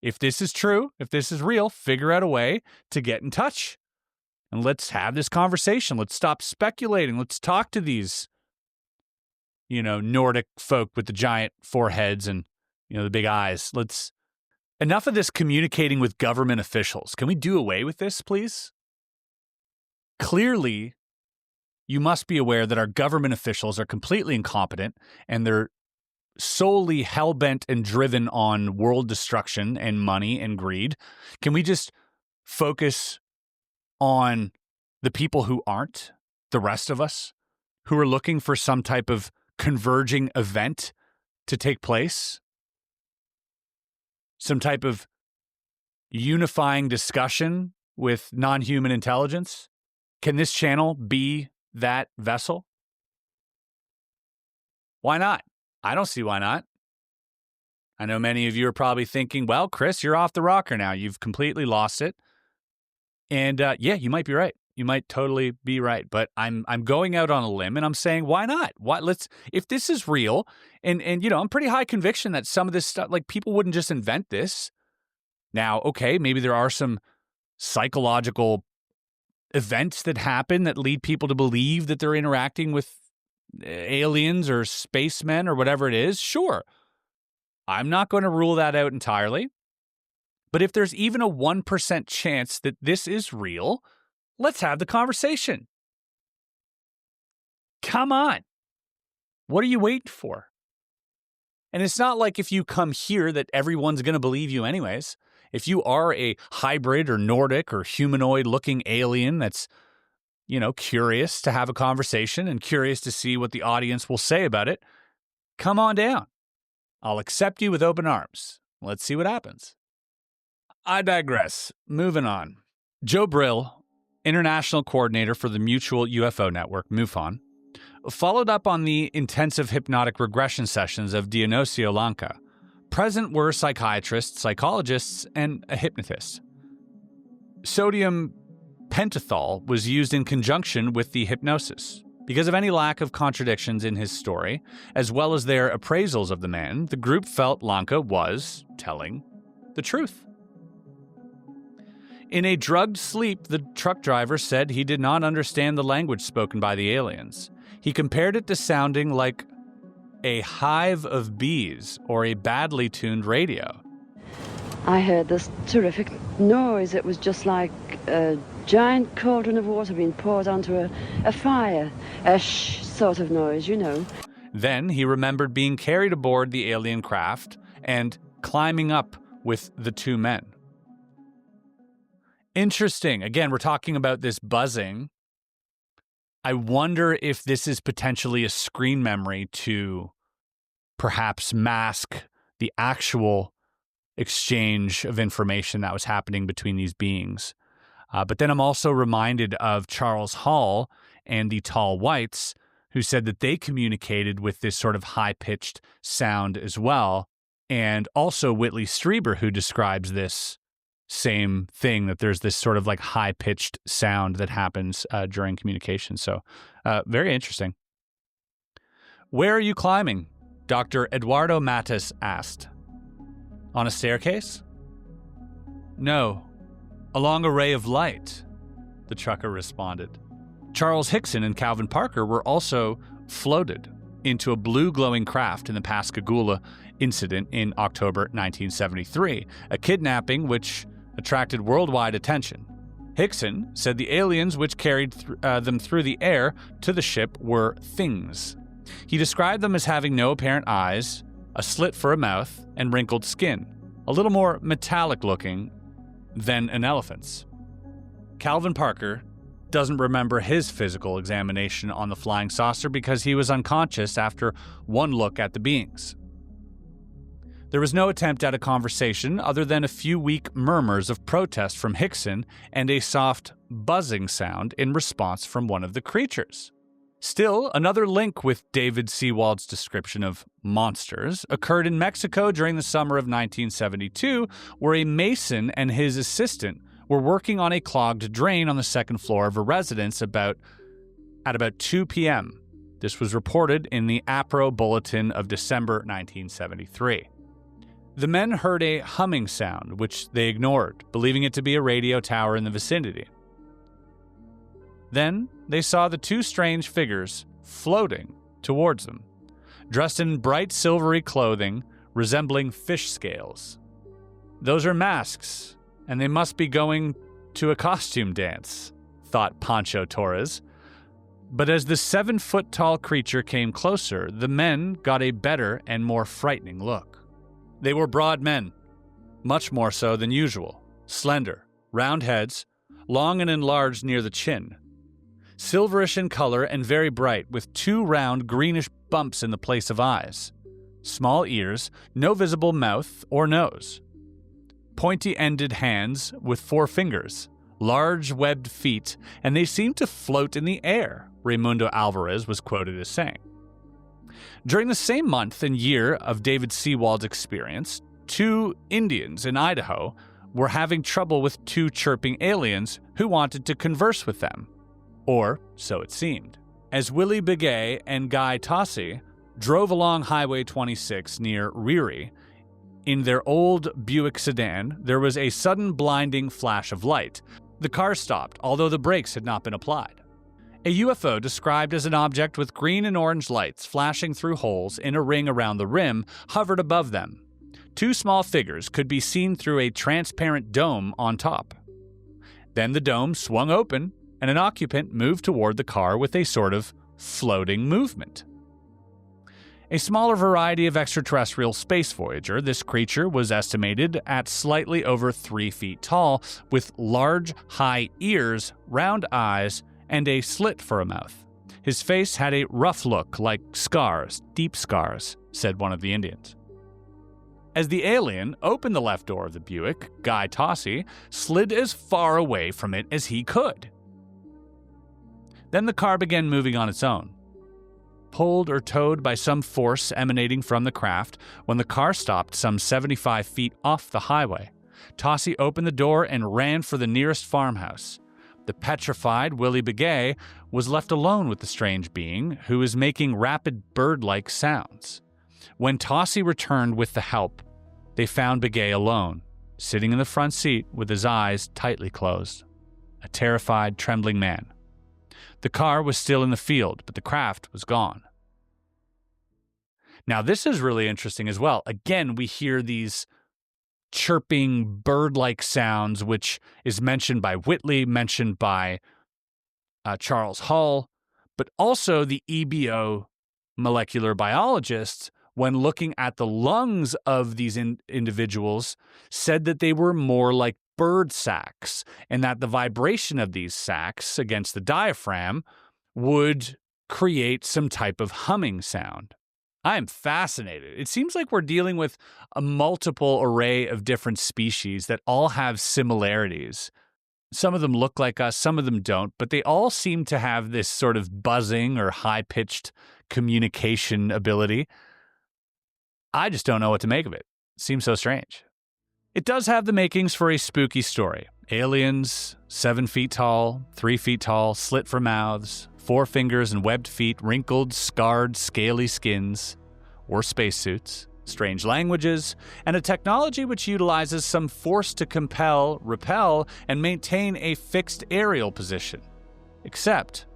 if this is true, if this is real, figure out a way to get in touch. And let's have this conversation. Let's stop speculating. Let's talk to these, Nordic folk with the giant foreheads and, the big eyes. Enough of this communicating with government officials. Can we do away with this, please? Clearly, you must be aware that our government officials are completely incompetent and they're solely hell-bent and driven on world destruction and money and greed. Can we just focus on the people who aren't, the rest of us, who are looking for some type of converging event to take place? Some type of unifying discussion with non-human intelligence? Can this channel be that vessel? Why not? I don't see why not. I know many of you are probably thinking, well, Chris, you're off the rocker now. You've completely lost it. And yeah, you might be right. You might totally be right. But I'm going out on a limb and I'm saying, why not? If this is real, and I'm pretty high conviction that some of this stuff, like, people wouldn't just invent this. Now, okay, maybe there are some psychological events that happen that lead people to believe that they're interacting with aliens or spacemen or whatever it is. Sure. I'm not going to rule that out entirely. But if there's even a 1% chance that this is real, let's have the conversation. Come on. What are you waiting for? And it's not like if you come here that everyone's going to believe you anyways. If you are a hybrid or Nordic or humanoid-looking alien that's, curious to have a conversation and curious to see what the audience will say about it, come on down. I'll accept you with open arms. Let's see what happens. I digress. Moving on. Joe Brill, International Coordinator for the Mutual UFO Network, MUFON, followed up on the intensive hypnotic regression sessions of Dionisio Lanka. Present were psychiatrists, psychologists, and a hypnotist. Sodium pentothal was used in conjunction with the hypnosis. Because of any lack of contradictions in his story, as well as their appraisals of the man, the group felt Lanka was telling the truth. In a drugged sleep, the truck driver said he did not understand the language spoken by the aliens. He compared it to sounding like a hive of bees or a badly tuned radio. I heard this terrific noise. It was just like a giant cauldron of water being poured onto a fire. A shh sort of noise, Then he remembered being carried aboard the alien craft and climbing up with the two men. Interesting. Again, we're talking about this buzzing. I wonder if this is potentially a screen memory to perhaps mask the actual exchange of information that was happening between these beings. But then I'm also reminded of Charles Hall and the Tall Whites, who said that they communicated with this sort of high-pitched sound as well. And also Whitley Strieber, who describes this same thing, that there's this sort of like high-pitched sound that happens during communication. So very interesting. Where are you climbing? Dr. Eduardo Matus asked. On a staircase? No, along a ray of light, the trucker responded. Charles Hickson and Calvin Parker were also floated into a blue glowing craft in the Pascagoula incident in October 1973, a kidnapping which attracted worldwide attention. Hickson said the aliens which carried them through the air to the ship were things. He described them as having no apparent eyes, a slit for a mouth, and wrinkled skin, a little more metallic looking than an elephant's. Calvin Parker doesn't remember his physical examination on the flying saucer because he was unconscious after one look at the beings. There was no attempt at a conversation other than a few weak murmurs of protest from Hickson and a soft buzzing sound in response from one of the creatures. Still, another link with David Seewaldt's description of monsters occurred in Mexico during the summer of 1972, where a mason and his assistant were working on a clogged drain on the second floor of a residence at about 2 p.m. This was reported in the APRO Bulletin of December 1973. The men heard a humming sound, which they ignored, believing it to be a radio tower in the vicinity. Then they saw the two strange figures floating towards them, dressed in bright silvery clothing resembling fish scales. "Those are masks, and they must be going to a costume dance," thought Pancho Torres. But as the 7-foot-tall creature came closer, the men got a better and more frightening look. They were broad men, much more so than usual, slender, round heads, long and enlarged near the chin, silverish in color and very bright, with two round greenish bumps in the place of eyes, small ears, no visible mouth or nose, pointy-ended hands with 4 fingers, large webbed feet, and they seemed to float in the air, Raimundo Alvarez was quoted as saying. During the same month and year of David Seewald's experience, 2 Indians in Idaho were having trouble with 2 chirping aliens who wanted to converse with them, or so it seemed. As Willie Begay and Guy Tossi drove along Highway 26 near Reary, in their old Buick sedan, there was a sudden blinding flash of light. The car stopped, although the brakes had not been applied. A UFO described as an object with green and orange lights flashing through holes in a ring around the rim hovered above them. 2 small figures could be seen through a transparent dome on top. Then the dome swung open, and an occupant moved toward the car with a sort of floating movement. A smaller variety of extraterrestrial space voyager, this creature was estimated at slightly over 3 feet tall, with large, high ears, round eyes, and a slit for a mouth. His face had a rough look, like scars, deep scars, said one of the Indians. As the alien opened the left door of the Buick, Guy Tossi slid as far away from it as he could. Then the car began moving on its own. Pulled or towed by some force emanating from the craft, when the car stopped some 75 feet off the highway, Tossi opened the door and ran for the nearest farmhouse. The petrified Willie Begay was left alone with the strange being, who was making rapid bird-like sounds. When Tossi returned with the help, they found Begay alone, sitting in the front seat with his eyes tightly closed, a terrified, trembling man. The car was still in the field, but the craft was gone. Now, this is really interesting as well. Again, we hear these chirping bird-like sounds, which is mentioned by Whitley, mentioned by Charles Hull, but also the EBO molecular biologists, when looking at the lungs of these individuals, said that they were more like bird sacs, and that the vibration of these sacs against the diaphragm would create some type of humming sound. I am fascinated. It seems like we're dealing with a multiple array of different species that all have similarities. Some of them look like us, some of them don't, but they all seem to have this sort of buzzing or high-pitched communication ability. I just don't know what to make of it. It seems so strange. It does have the makings for a spooky story. Aliens, 7 feet tall, 3 feet tall, slit for mouths, 4 fingers and webbed feet, wrinkled, scarred, scaly skins, or spacesuits, strange languages, and a technology which utilizes some force to compel, repel, and maintain a fixed aerial position. Except,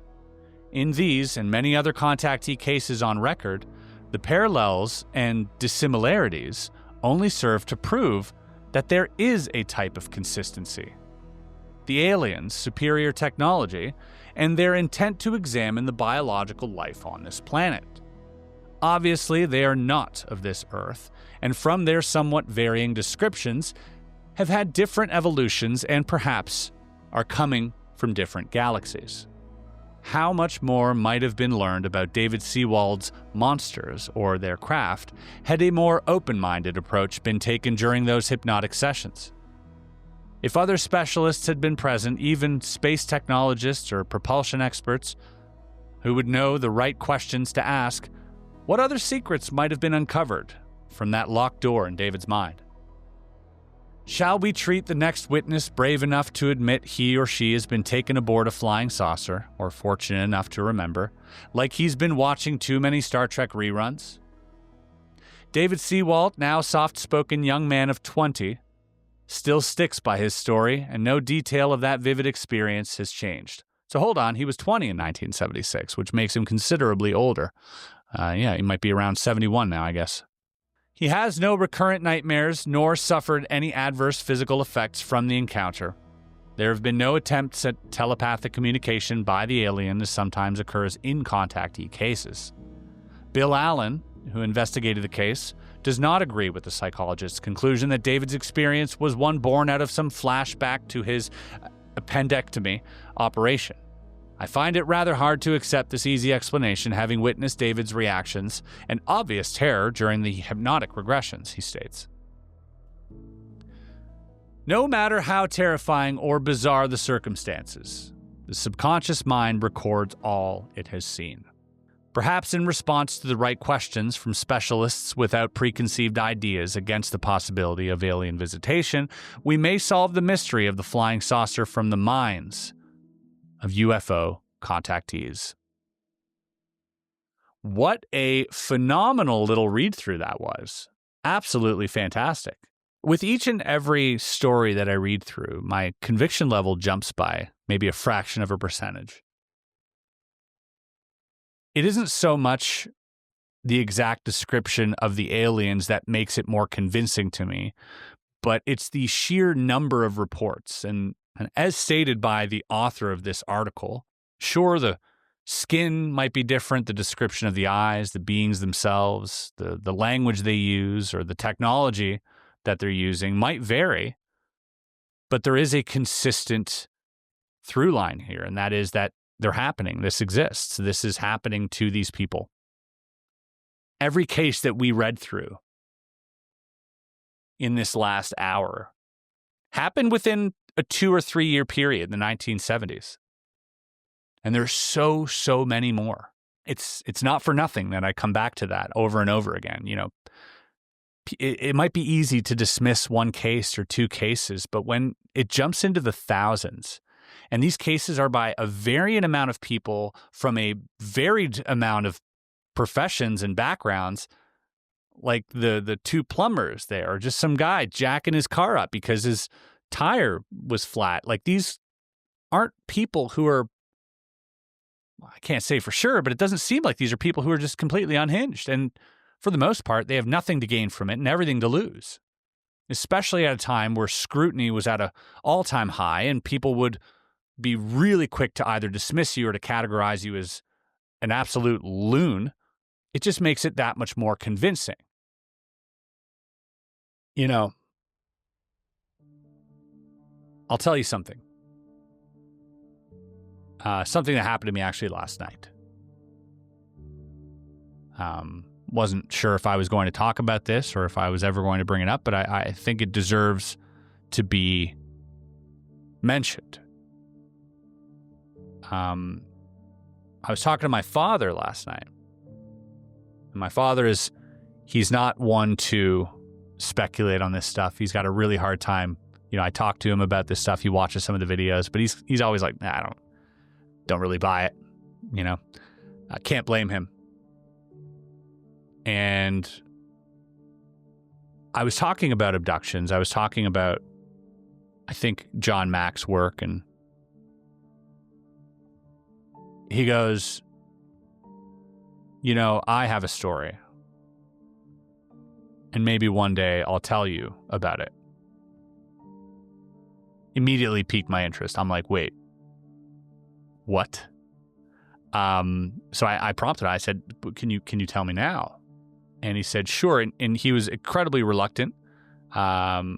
in these and many other contactee cases on record, the parallels and dissimilarities only serve to prove that there is a type of consistency. The aliens' superior technology and their intent to examine the biological life on this planet. Obviously, they are not of this Earth, and from their somewhat varying descriptions, have had different evolutions and perhaps are coming from different galaxies. How much more might have been learned about David Seewald's monsters or their craft had a more open-minded approach been taken during those hypnotic sessions? If other specialists had been present, even space technologists or propulsion experts, who would know the right questions to ask, what other secrets might have been uncovered from that locked door in David's mind? Shall we treat the next witness brave enough to admit he or she has been taken aboard a flying saucer, or fortunate enough to remember, like he's been watching too many Star Trek reruns? David Seewaldt, now soft-spoken young man of 20, still sticks by his story, and no detail of that vivid experience has changed. So hold on, he was 20 in 1976, which makes him considerably older. He might be around 71 now, I guess. He has no recurrent nightmares, nor suffered any adverse physical effects from the encounter. There have been no attempts at telepathic communication by the alien, as sometimes occurs in contactee cases. Bill Allen, who investigated the case, does not agree with the psychologist's conclusion that David's experience was one born out of some flashback to his appendectomy operation. I find it rather hard to accept this easy explanation, having witnessed David's reactions and obvious terror during the hypnotic regressions, he states. No matter how terrifying or bizarre the circumstances, the subconscious mind records all it has seen. Perhaps in response to the right questions from specialists without preconceived ideas against the possibility of alien visitation, we may solve the mystery of the flying saucer from the minds of UFO contactees. What a phenomenal little read-through that was. Absolutely fantastic. With each and every story that I read through, my conviction level jumps by maybe a fraction of a percentage. It isn't so much the exact description of the aliens that makes it more convincing to me, but it's the sheer number of reports. And as stated by the author of this article, sure, the skin might be different, the description of the eyes, the beings themselves, the language they use, or the technology that they're using might vary, but there is a consistent through line here, and that is that they're happening. This exists. This is happening to these people. Every case that we read through in this last hour happened within a 2 or 3 year period in the 1970s. And there's so many more. It's not for nothing that I come back to that over and over again. You know, it might be easy to dismiss one case or two cases, but when it jumps into the thousands, and these cases are by a varying amount of people from a varied amount of professions and backgrounds, like the two plumbers there, or just some guy jacking his car up because his tire was flat. Like, these aren't people who are, I can't say for sure, but it doesn't seem like these are people who are just completely unhinged. And for the most part, they have nothing to gain from it and everything to lose, especially at a time where scrutiny was at an all-time high and people would be really quick to either dismiss you or to categorize you as an absolute loon. It just makes it that much more convincing. You know, I'll tell you something. Something that happened to me actually last night. Wasn't sure if I was going to talk about this or if I was ever going to bring it up, but I think it deserves to be mentioned. I was talking to my father last night. And my father he's not one to speculate on this stuff. He's got a really hard time. You know, I talk to him about this stuff. He watches some of the videos, but he's always like, nah, I don't really buy it. You know, I can't blame him. And I was talking about abductions. I was talking about, I think, John Mack's work, and he goes, you know, I have a story, and maybe one day I'll tell you about it. Immediately piqued my interest. I'm like, wait, what? So I prompted. I said, can you tell me now? And he said, sure. And he was incredibly reluctant. Yeah,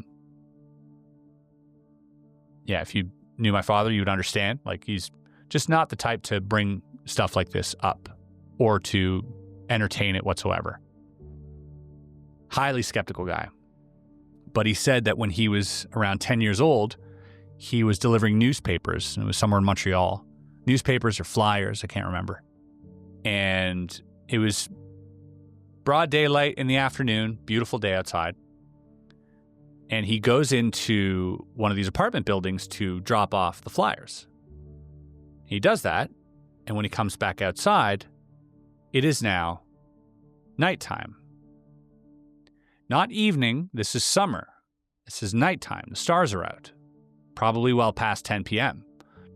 if you knew my father, you would understand. Like, he's just not the type to bring stuff like this up or to entertain it whatsoever. Highly skeptical guy. But he said that when he was around 10 years old, he was delivering newspapers, and it was somewhere in Montreal. Newspapers or flyers, I can't remember. And it was broad daylight in the afternoon, beautiful day outside. And he goes into one of these apartment buildings to drop off the flyers. He does that, and when he comes back outside, it is now nighttime. Not evening, this is summer. This is nighttime. The stars are out. Probably well past 10 p.m.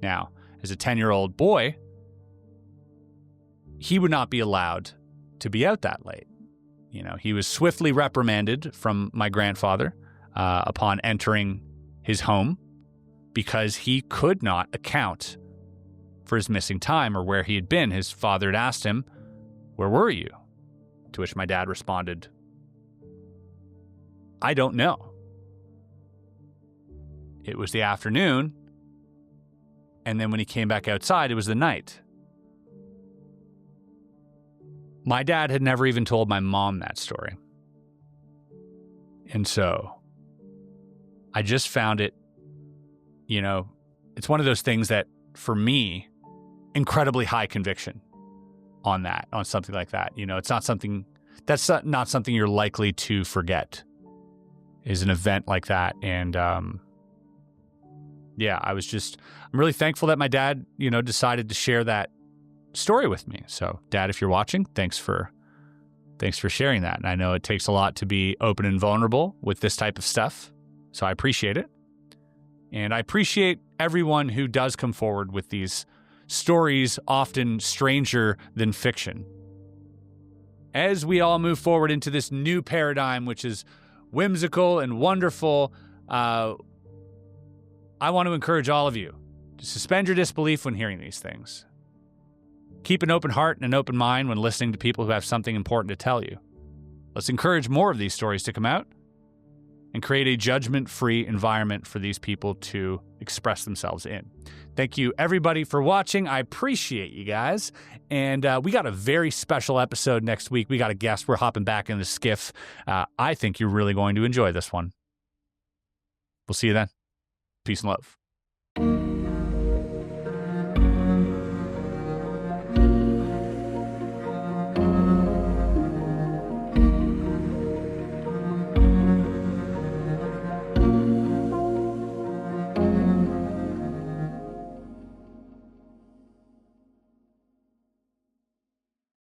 Now, as a 10-year-old boy, he would not be allowed to be out that late. You know, he was swiftly reprimanded from my grandfather upon entering his home because he could not account for his missing time or where he had been. His father had asked him, "Where were you?" To which my dad responded, "I don't know." It was the afternoon, and then when he came back outside, it was the night. My dad had never even told my mom that story. And so I just found it, you know, it's one of those things that, for me, incredibly high conviction on something like that. You know, it's not something, that's not something you're likely to forget, is an event like that. And, yeah, I'm really thankful that my dad, you know, decided to share that story with me. So, Dad, if you're watching, thanks for sharing that. And I know it takes a lot to be open and vulnerable with this type of stuff. So I appreciate it. And I appreciate everyone who does come forward with these stories, often stranger than fiction. As we all move forward into this new paradigm, which is whimsical and wonderful, I want to encourage all of you to suspend your disbelief when hearing these things. Keep an open heart and an open mind when listening to people who have something important to tell you. Let's encourage more of these stories to come out and create a judgment-free environment for these people to express themselves in. Thank you, everybody, for watching. I appreciate you guys. And we got a very special episode next week. We got a guest. We're hopping back in the skiff. I think you're really going to enjoy this one. We'll see you then. Peace and love.